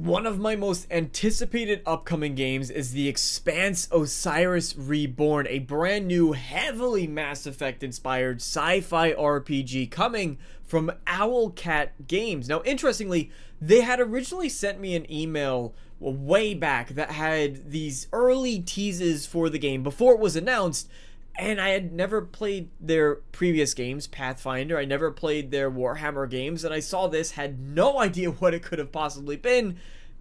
One of my most anticipated upcoming games is the Expanse Osiris Reborn, a brand new, heavily Mass Effect inspired sci-fi RPG coming from OwlCat Games. Now, interestingly, they had originally sent me an email way back that had these early teases for the game before it was announced, and I had never played their previous games, Pathfinder. I never played their Warhammer games, and I saw this, had no idea what it could have possibly been,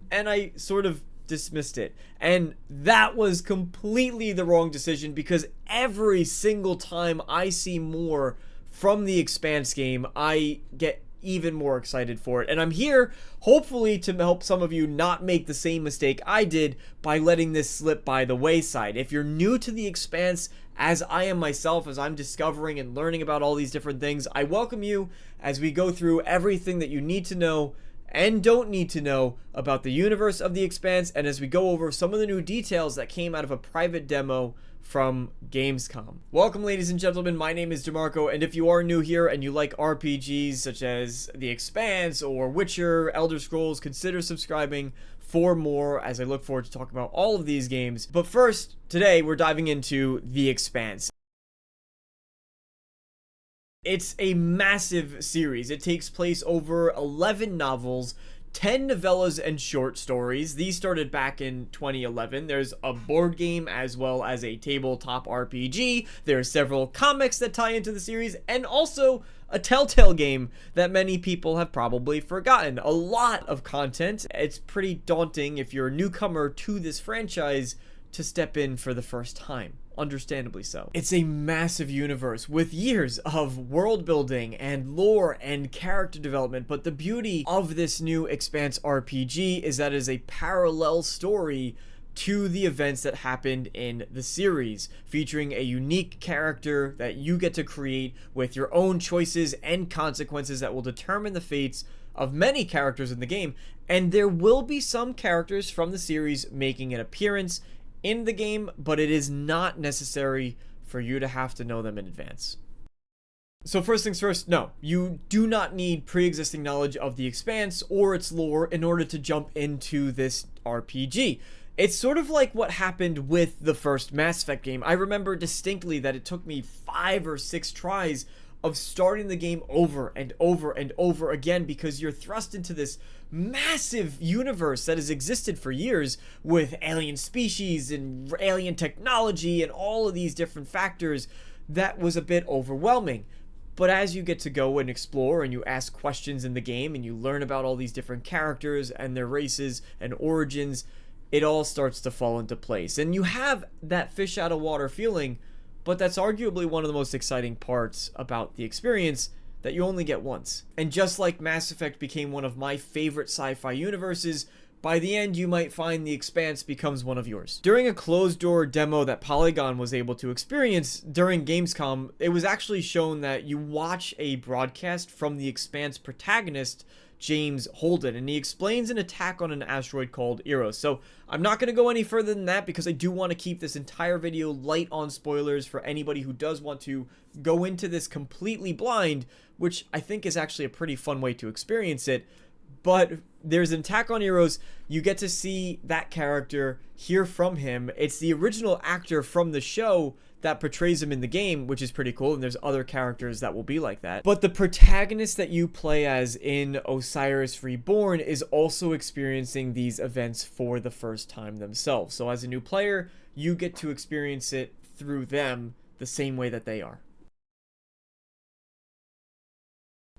and I sort of dismissed it. And that was completely the wrong decision, because every single time I see more from the Expanse game, I get even more excited for it. And I'm here, hopefully, to help some of you not make the same mistake I did by letting this slip by the wayside. If you're new to the Expanse, as I am myself, as I'm discovering and learning about all these different things, I welcome you as we go through everything that you need to know and don't need to know about the universe of the Expanse, and as we go over some of the new details that came out of a private demo from Gamescom. Welcome, ladies and gentlemen, my name is DeMarco, and if you are new here and you like RPGs such as The Expanse or Witcher, Elder Scrolls, consider subscribing for more as I look forward to talking about all of these games. But first, today we're diving into The Expanse. It's a massive series. It takes place over 11 novels, 10 novellas and short stories. These started back in 2011. There's a board game as well as a tabletop RPG. There are several comics that tie into the series, and also a Telltale game that many people have probably forgotten. A lot of content. It's pretty daunting if you're a newcomer to this franchise to step in for the first time. Understandably so. It's a massive universe with years of world building and lore and character development, but the beauty of this new Expanse RPG is that it is a parallel story to the events that happened in the series, featuring a unique character that you get to create with your own choices and consequences that will determine the fates of many characters in the game. And there will be some characters from the series making an appearance in the game, but it is not necessary for you to have to know them in advance. So first things first, no, you do not need pre-existing knowledge of the Expanse or its lore in order to jump into this RPG. It's sort of like what happened with the first Mass Effect game. I remember distinctly that it took me 5 or 6 tries of starting the game over and over and over again, because you're thrust into this massive universe that has existed for years with alien species and alien technology and all of these different factors. That was a bit overwhelming. But as you get to go and explore and you ask questions in the game and you learn about all these different characters and their races and origins, it all starts to fall into place. And you have that fish out of water feeling, but that's arguably one of the most exciting parts about the experience, that you only get once. And just like Mass Effect became one of my favorite sci-fi universes, by the end you might find the Expanse becomes one of yours. During a closed-door demo that Polygon was able to experience during Gamescom, it was actually shown that you watch a broadcast from the Expanse protagonist, James Holden, and he explains an attack on an asteroid called Eros. So I'm not going to go any further than that, because I do want to keep this entire video light on spoilers for anybody who does want to go into this completely blind, which I think is actually a pretty fun way to experience it. But there's an attack on Eros. You get to see that character, hear from him. It's the original actor from the show that portrays him in the game, which is pretty cool, and there's other characters that will be like that. But the protagonist that you play as in Osiris Reborn is also experiencing these events for the first time themselves. So as a new player, you get to experience it through them the same way that they are.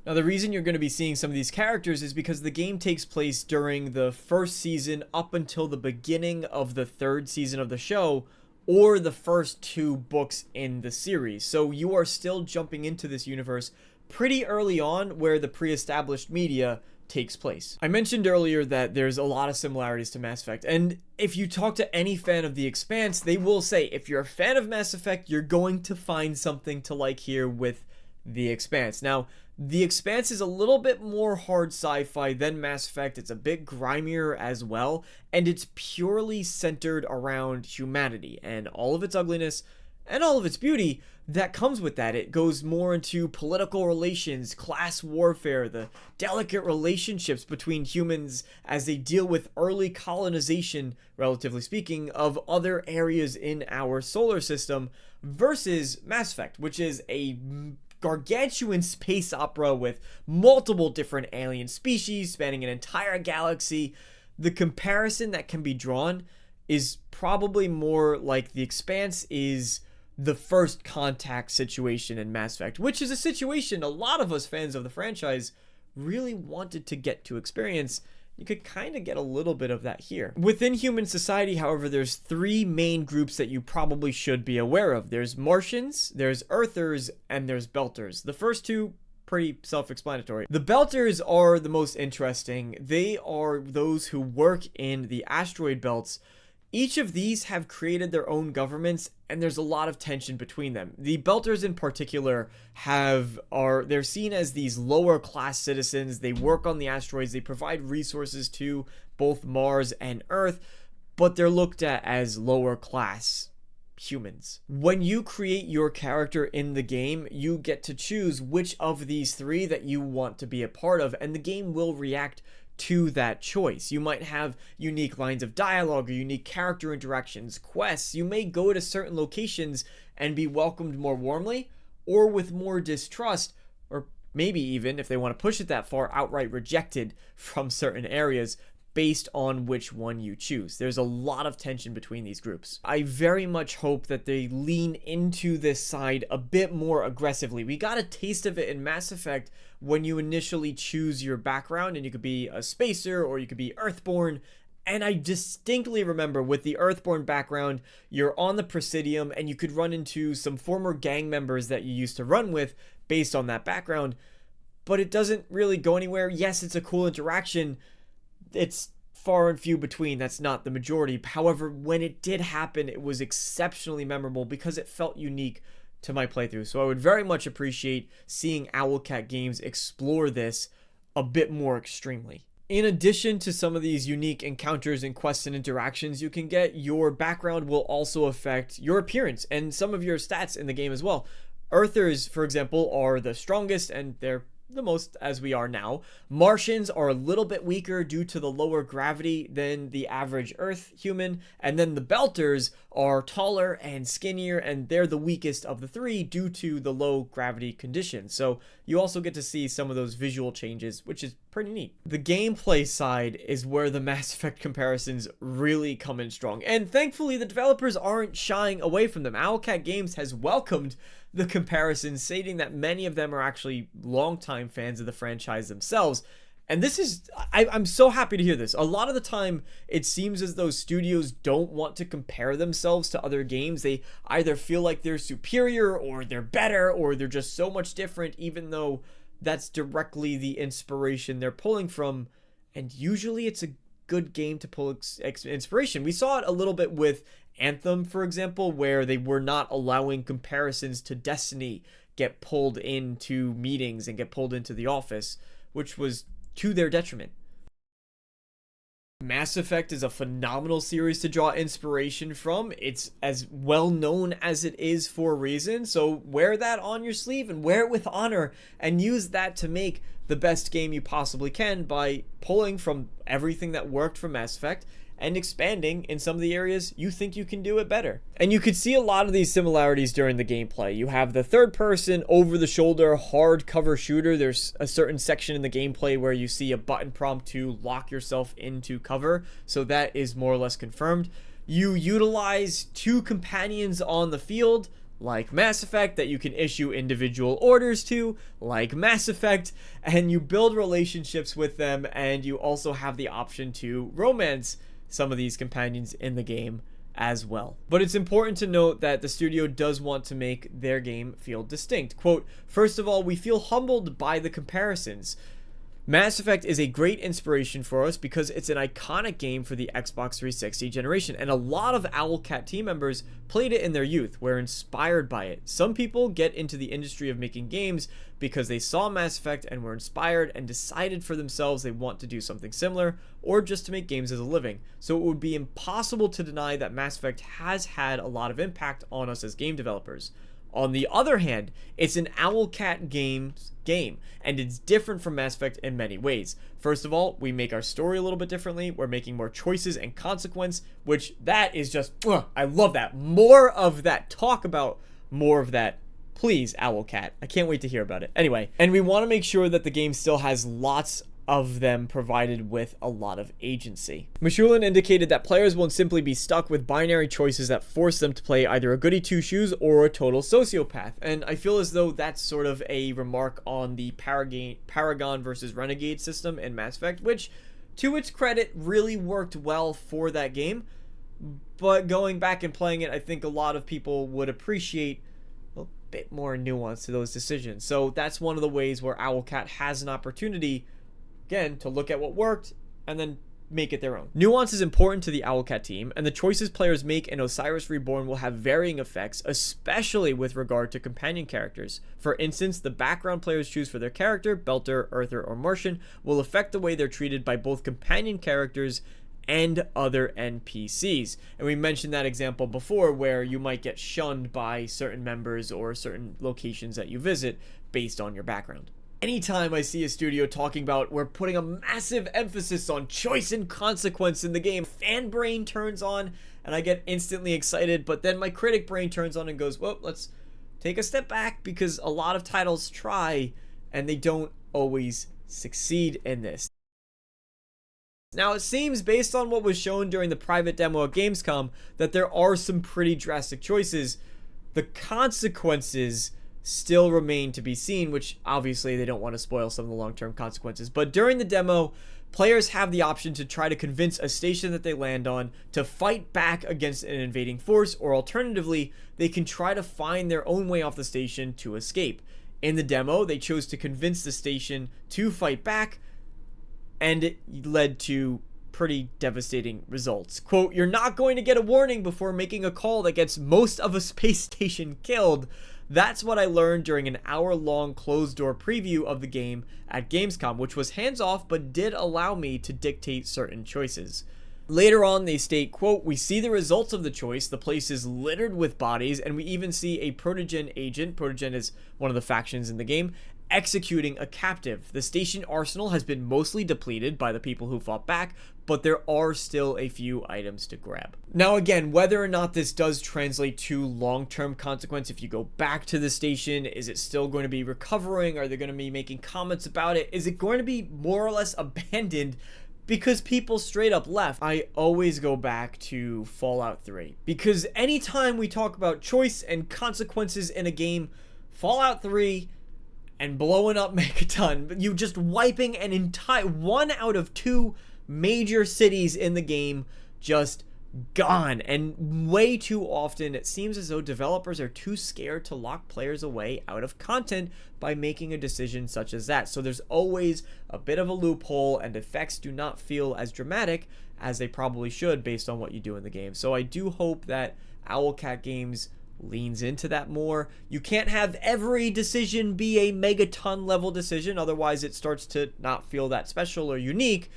Now, the reason you're going to be seeing some of these characters is because the game takes place during the first season up until the beginning of the 3rd season of the show, or the first 2 books in the series. So you are still jumping into this universe pretty early on, where the pre-established media takes place. I mentioned earlier that there's a lot of similarities to Mass Effect, and if you talk to any fan of The Expanse, they will say if you're a fan of Mass Effect, you're going to find something to like here with The Expanse. Now, The Expanse is a little bit more hard sci-fi than Mass Effect. It's a bit grimier as well, and it's purely centered around humanity and all of its ugliness and all of its beauty that comes with that. It goes more into political relations, class warfare, the delicate relationships between humans as they deal with early colonization, relatively speaking, of other areas in our solar system, versus Mass Effect, which is a gargantuan space opera with multiple different alien species spanning an entire galaxy. The comparison that can be drawn is probably more like The Expanse is the First Contact situation in Mass Effect, which is a situation a lot of us fans of the franchise really wanted to get to experience. You could kind of get a little bit of that here. Within human society, however, there's three main groups that you probably should be aware of. There's Martians, there's Earthers, and there's Belters. The first two, pretty self-explanatory. The Belters are the most interesting. They are those who work in the asteroid belts. Each of these have created their own governments, and there's a lot of tension between them. The Belters in particular they're seen as these lower class citizens. They work on the asteroids, they provide resources to both Mars and Earth, but they're looked at as lower class humans. When you create your character in the game, you get to choose which of these three that you want to be a part of, and the game will react to that choice. You might have unique lines of dialogue or unique character interactions, quests. You may go to certain locations and be welcomed more warmly or with more distrust, or maybe even, if they want to push it that far, outright rejected from certain areas based on which one you choose. There's a lot of tension between these groups. I very much hope that they lean into this side a bit more aggressively. We got a taste of it in Mass Effect when you initially choose your background, and you could be a spacer or you could be Earthborn. And I distinctly remember with the Earthborn background, you're on the Presidium and you could run into some former gang members that you used to run with based on that background, but it doesn't really go anywhere. Yes, it's a cool interaction. It's far and few between. That's not the majority. However, when it did happen, it was exceptionally memorable because it felt unique to my playthrough. So I would very much appreciate seeing OwlCat Games explore this a bit more extremely. In addition to some of these unique encounters and quests and interactions you can get, your background will also affect your appearance and some of your stats in the game as well. Earthers, for example, are the strongest, and they're the most as we are now. Martians are a little bit weaker due to the lower gravity than the average Earth human, and then the Belters are taller and skinnier, and they're the weakest of the three due to the low gravity conditions. So you also get to see some of those visual changes, which is pretty neat. The gameplay side is where the Mass Effect comparisons really come in strong, and thankfully the developers aren't shying away from them. OwlCat Games has welcomed the comparisons, stating that many of them are actually longtime fans of the franchise themselves. And this is, I'm so happy to hear this. A lot of the time, it seems as though studios don't want to compare themselves to other games. They either feel like they're superior, or they're better, or they're just so much different, even though that's directly the inspiration they're pulling from. And usually it's a good game to pull inspiration. We saw it a little bit with Anthem, for example, where they were not allowing comparisons to Destiny get pulled into meetings and get pulled into the office, which was to their detriment. Mass Effect is a phenomenal series to draw inspiration from. It's as well known as it is for a reason, so wear that on your sleeve and wear it with honor, and use that to make the best game you possibly can by pulling from everything that worked for Mass Effect and expanding in some of the areas you think you can do it better. And you could see a lot of these similarities during the gameplay. You have the third-person, over-the-shoulder, hard-cover shooter. There's a certain section in the gameplay where you see a button prompt to lock yourself into cover, so that is more or less confirmed. You utilize two companions on the field, like Mass Effect, that you can issue individual orders to, like Mass Effect, and you build relationships with them, and you also have the option to romance some of these companions in the game as well. But it's important to note that the studio does want to make their game feel distinct. Quote, "First of all, we feel humbled by the comparisons. Mass Effect is a great inspiration for us because it's an iconic game for the Xbox 360 generation, and a lot of OwlCat team members played it in their youth, were inspired by it. Some people get into the industry of making games because they saw Mass Effect and were inspired and decided for themselves they want to do something similar, or just to make games as a living. So it would be impossible to deny that Mass Effect has had a lot of impact on us as game developers. On the other hand, it's an OwlCat game, and it's different from Mass Effect in many ways. First of all, we make our story a little bit differently. We're making more choices and consequence, which that is just, I love that. More of that. Talk about more of that. Please, OwlCat. I can't wait to hear about it. Anyway, and we want to make sure that the game still has lots of them provided with a lot of agency. Mishulin indicated that players won't simply be stuck with binary choices that force them to play either a goody two-shoes or a total sociopath, and I feel as though that's sort of a remark on the Paragon versus Renegade system in Mass Effect, which, to its credit, really worked well for that game, but going back and playing it, I think a lot of people would appreciate a bit more nuance to those decisions. So that's one of the ways where OwlCat has an opportunity, again, to look at what worked and then make it their own. Nuance is important to the OwlCat team, and the choices players make in Osiris Reborn will have varying effects, especially with regard to companion characters. For instance, the background players choose for their character, Belter, Earther, or Martian, will affect the way they're treated by both companion characters and other NPCs. And we mentioned that example before where you might get shunned by certain members or certain locations that you visit based on your background. Anytime I see a studio talking about we're putting a massive emphasis on choice and consequence in the game, fan brain turns on and I get instantly excited, but then my critic brain turns on and goes, well, let's take a step back, because a lot of titles try and they don't always succeed in this. Now, it seems, based on what was shown during the private demo at Gamescom, that there are some pretty drastic choices. The consequences still remain to be seen, which obviously they don't want to spoil some of the long-term consequences. But during the demo, players have the option to try to convince a station that they land on to fight back against an invading force, or alternatively, they can try to find their own way off the station to escape. In the demo, they chose to convince the station to fight back, and it led to pretty devastating results. Quote, "You're not going to get a warning before making a call that gets most of a space station killed." That's what I learned during an hour-long closed-door preview of the game at Gamescom, which was hands-off but did allow me to dictate certain choices. Later on, they state, quote, "We see the results of the choice. The place is littered with bodies, and we even see a Protogen agent," Protogen is one of the factions in the game, "executing a captive. The station arsenal has been mostly depleted by the people who fought back, but there are still a few items to grab." Now again, whether or not this does translate to long-term consequence, if you go back to the station, is it still going to be recovering? Are they going to be making comments about it? Is it going to be more or less abandoned because people straight up left? I always go back to Fallout 3, because anytime we talk about choice and consequences in a game, Fallout 3 and blowing up Megaton, but you just wiping an entire 1 out of 2 major cities in the game just gone. And way too often it seems as though developers are too scared to lock players away out of content by making a decision such as that. So there's always a bit of a loophole, and effects do not feel as dramatic as they probably should based on what you do in the game. So I do hope that OwlCat Games leans into that more. You can't have every decision be a megaton level decision, otherwise it starts to not feel that special or unique,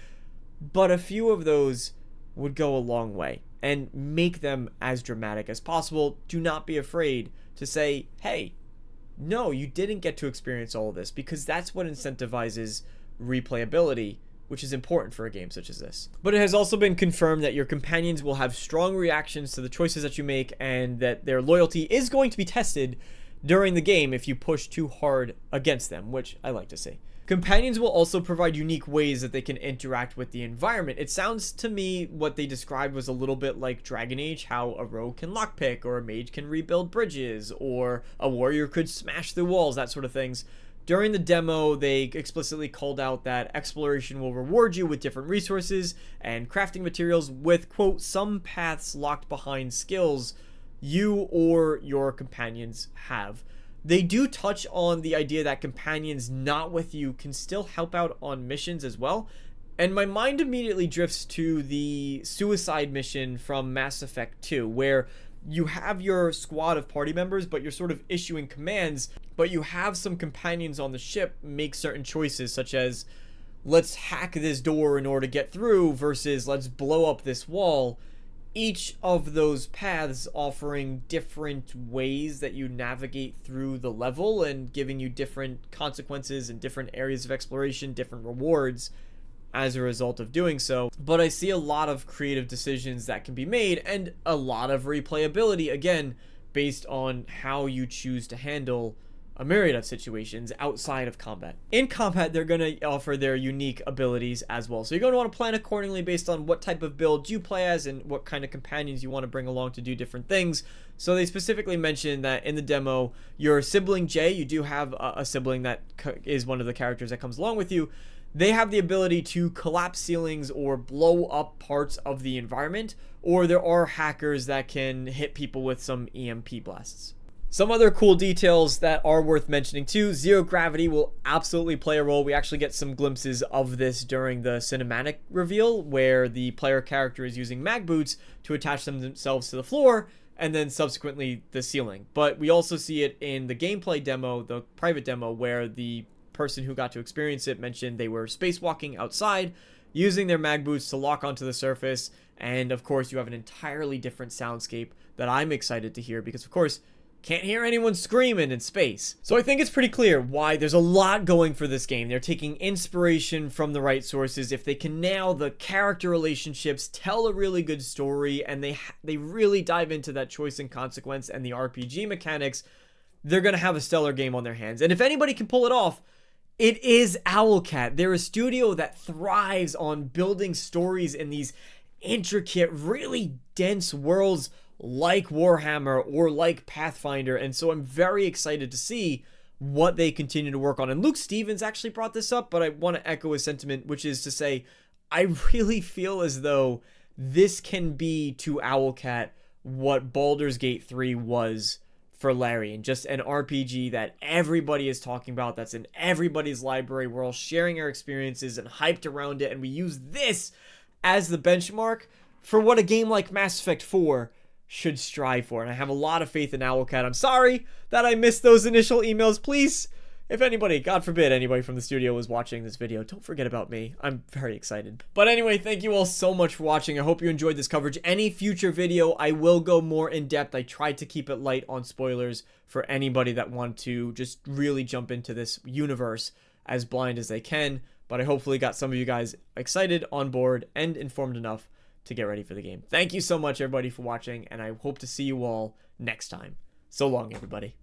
but a few of those would go a long way, and make them as dramatic as possible. Do not be afraid to say, hey, no, you didn't get to experience all of this, because that's what incentivizes replayability, which is important for a game such as this. But it has also been confirmed that your companions will have strong reactions to the choices that you make, and that their loyalty is going to be tested during the game if you push too hard against them, which I like to see. Companions will also provide unique ways that they can interact with the environment. It sounds to me what they described was a little bit like Dragon Age, how a rogue can lockpick, or a mage can rebuild bridges, or a warrior could smash through walls, that sort of things. During the demo, they explicitly called out that exploration will reward you with different resources and crafting materials with, quote, "some paths locked behind skills you or your companions have." They do touch on the idea that companions not with you can still help out on missions as well. And my mind immediately drifts to the suicide mission from Mass Effect 2, where you have your squad of party members, but you're sort of issuing commands, but you have some companions on the ship make certain choices, such as let's hack this door in order to get through versus let's blow up this wall. Each of those paths offering different ways that you navigate through the level and giving you different consequences and different areas of exploration, different rewards as a result of doing so. But I see a lot of creative decisions that can be made and a lot of replayability, again, based on how you choose to handle a myriad of situations outside of combat. In combat, they're going to offer their unique abilities as well. So you're going to want to plan accordingly based on what type of build you play as and what kind of companions you want to bring along to do different things. So they specifically mentioned that in the demo, your sibling Jay, you do have a sibling that is one of the characters that comes along with you. They have the ability to collapse ceilings or blow up parts of the environment, or there are hackers that can hit people with some EMP blasts. Some other cool details that are worth mentioning too, zero gravity will absolutely play a role. We actually get some glimpses of this during the cinematic reveal, where the player character is using mag boots to attach themselves to the floor, and then subsequently the ceiling. But we also see it in the gameplay demo, the private demo, where the person who got to experience it mentioned they were spacewalking outside using their mag boots to lock onto the surface, and of course you have an entirely different soundscape that I'm excited to hear, because of course can't hear anyone screaming in space. So I think it's pretty clear why there's a lot going for this game. They're taking inspiration from the right sources. If they can nail the character relationships, tell a really good story, and they really dive into that choice and consequence and the RPG mechanics, they're gonna have a stellar game on their hands. And if anybody can pull it off, it is OwlCat. They're a studio that thrives on building stories in these intricate, really dense worlds like Warhammer or like Pathfinder. And so I'm very excited to see what they continue to work on. And Luke Stevens actually brought this up, but I want to echo his sentiment, which is to say, I really feel as though this can be to OwlCat what Baldur's Gate 3 was for Larian, just an RPG that everybody is talking about, that's in everybody's library. We're all sharing our experiences and hyped around it, and we use this as the benchmark for what a game like Mass Effect 4 should strive for. And I have a lot of faith in OwlCat. I'm sorry that I missed those initial emails. Please, if anybody, God forbid anybody from the studio was watching this video, don't forget about me. I'm very excited. But anyway, thank you all so much for watching. I hope you enjoyed this coverage. Any future video, I will go more in depth. I tried to keep it light on spoilers for anybody that want to just really jump into this universe as blind as they can. But I hopefully got some of you guys excited, on board, and informed enough to get ready for the game. Thank you so much, everybody, for watching, and I hope to see you all next time. So long, everybody.